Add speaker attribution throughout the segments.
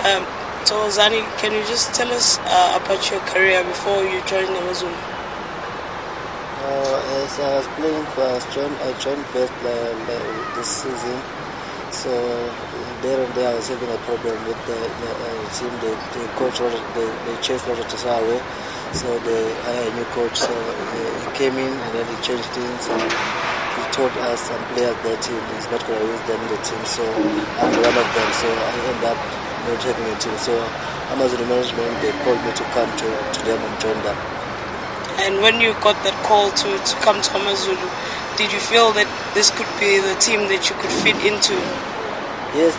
Speaker 1: Um, Thokozani, can you just tell us about your career before you joined AmaZulu?
Speaker 2: As I was playing for, I joined first this season. So there and there I was having a problem with the team. The coach, they chased Roger away. So they hired a new coach. So he came in and then he changed things. And he told us some players that he's not going to use them in the team. So I'm one of them. So I ended up not having a team. So AmaZulu management, they called me to come to them and join them.
Speaker 1: And when you got that call to come to AmaZulu, did you feel that this could be the team that you could fit into?
Speaker 2: Yes,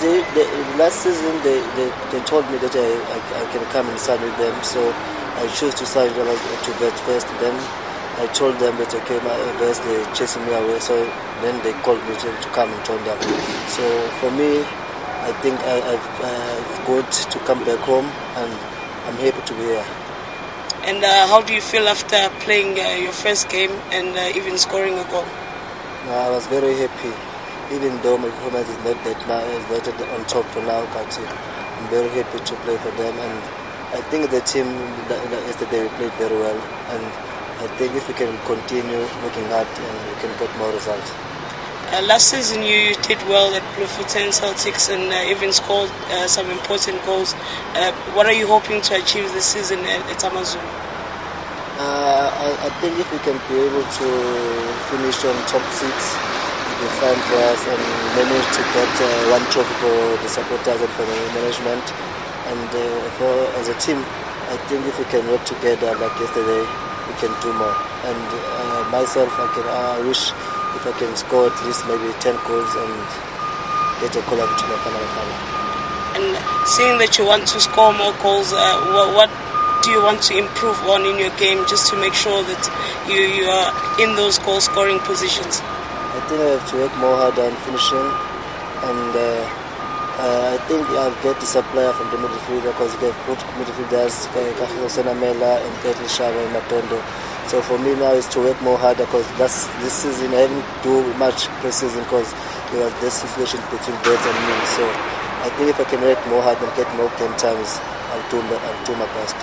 Speaker 2: last season they told me that I can come and sign with them. So I chose to sign them to Vet first. Then I told them that okay, my Vets, they're chasing me away. So then they called me to come and join them. So for me, I think I've got to come back home and I'm happy to be here.
Speaker 1: And how do you feel after playing your first game and even scoring a goal?
Speaker 2: I was very happy, even though my performance is not that on top for now, but I'm very happy to play for them. And I think the team yesterday we played very well, and I think if we can continue working hard, we can get more results.
Speaker 1: Last season you did well at Bloemfontein Celtics and even scored some important goals. What are you hoping to achieve this season at AmaZulu?
Speaker 2: I think if we can be able to finish on top 6, it'll be fine for us, and manage to get one trophy for the supporters and for the management. And as a team, I think if we can work together like yesterday, we can do more. And myself, I wish if I can score at least maybe 10 goals and get a call up to the final.
Speaker 1: And seeing that you want to score more goals, what do you want to improve on in your game just to make sure that you are in those goal scoring positions?
Speaker 2: I think I have to work more hard on finishing, and I think I'll get the supplier from the midfielder because we have good midfielders, Thokozani Mshengu and Matondo. So for me now is to work more harder because this season I haven't do much pre-season because there was this situation between Vets and me. So I think if I can work more hard and get more game times, I'll do my best.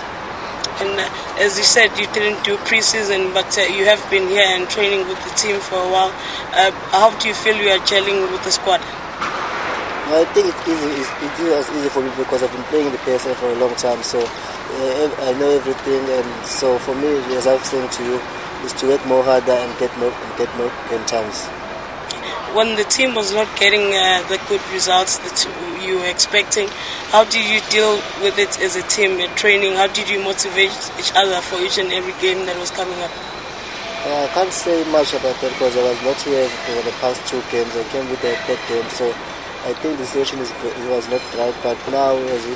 Speaker 1: And as you said, you didn't do pre-season, but you have been here and training with the team for a while. How do you feel you are gelling with the squad?
Speaker 2: I think it's easy. It was easy for me because I've been playing in the PSL for a long time, so I know everything. And so for me, as I was saying to you, is to work more harder and get more game times.
Speaker 1: When the team was not getting the good results that you were expecting, how did you deal with it as a team at training? How did you motivate each other for each and every game that was coming up?
Speaker 2: I can't say much about that because I was not here for the past 2 games. I came with the third game, so I think the situation was not right. But now, as we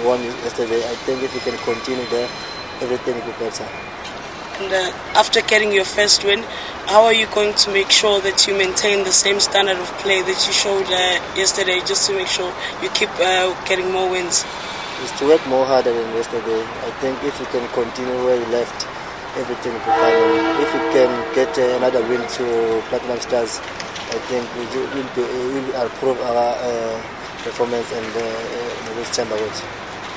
Speaker 2: won yesterday, I think if we can continue there, everything will be better.
Speaker 1: And after getting your first win, how are you going to make sure that you maintain the same standard of play that you showed yesterday, just to make sure you keep getting more wins?
Speaker 2: It's to work more harder than yesterday. I think if we can continue where we left, everything will be fine. If we can get another win to Platinum Stars, I think we will improve our performance and this chamberweight.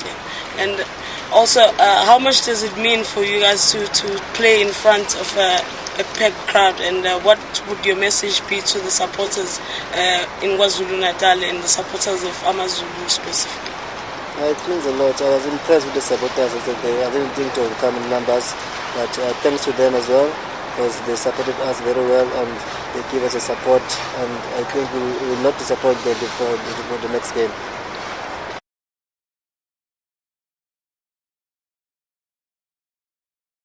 Speaker 1: Yeah. And also, how much does it mean for you guys to play in front of a packed crowd? And what would your message be to the supporters in KwaZulu-Natal and the supporters of AmaZulu specifically?
Speaker 2: It means a lot. I was impressed with the supporters yesterday. I didn't think to come in numbers, but thanks to them as well, because they supported us very well and they give us a support, and I think we will not disappoint them for the next game.